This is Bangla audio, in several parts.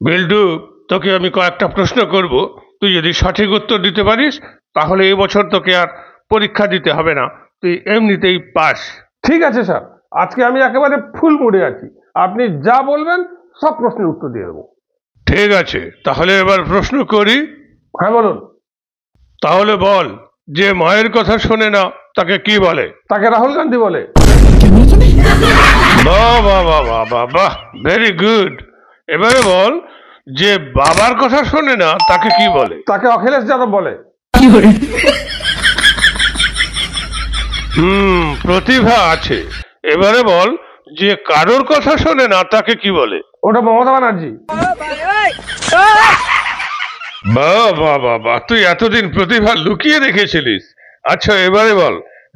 বিল্টু, তোকে আমি কয়েকটা প্রশ্ন করব, তুই যদি সঠিক উত্তর দিতে পারিস তাহলে এই বছর তোকে আর পরীক্ষা দিতে হবে না, তুই এমনিতেই পাস। ঠিক আছে স্যার, আজকে আমি একেবারে ফুল মুডে আছি। আপনি যা বলবেন সব প্রশ্নের উত্তর দিয়ে দেবো। ঠিক আছে, তাহলে এবার প্রশ্ন করি। হ্যাঁ বলুন। তাহলে বল, যে মায়ের কথা শোনে না তাকে কি বলে? তাকে রাহুল গান্ধী বলে। বাহ বাহ বাহ বাহ বাহ বাহ, ভেরি গুড। এবারে বল, যে বাবার কথা শোনে না তাকে কি বলে? তাকে অখিলেশ যাদব বলে। প্রতিভা আছে। এবারে বল, যে কারোর কথা শোনে না তাকে কি বলে? ওটা মমতা ব্যানার্জি। বাহ বাহ বাহ বাহ, তুই এতদিন প্রতিভা লুকিয়ে রেখেছিলিস। আচ্ছা এবারে বল,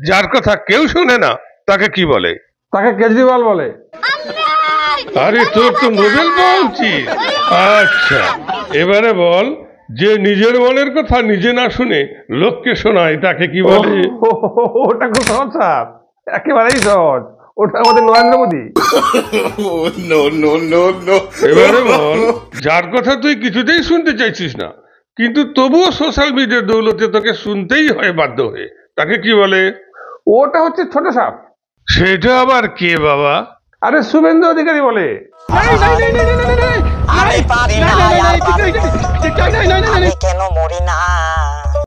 যার কথা কেউ শোনে না তাকে কি বলে? তাকে কেজরিওয়াল বলে। আরে তোর তো নোবেল পাওয়া উচিত। আচ্ছা এবারে বল, যে নিজের মনের কথা নিজে না শুনে লোককে শোনায় তাকে কি বলে? ওটা খুব সহজ স্যার, একেবারেই সহজ। ওটা আমাদের নরেন্দ্র মোদী। এবারে বল, যার কথা তুই কিছুতেই শুনতে চাইছিস না কিন্তু তবুও সোশ্যাল মিডিয়ার দৌলতে তোকে শুনতেই হয় বাধ্য হয়ে, তাকে কি বলে? ওটা হচ্ছে ছোট সাপ। সেটা আবার কে বাবা? আরে শুভেন্দু অধিকারী বলে। আমি কেন মরি না?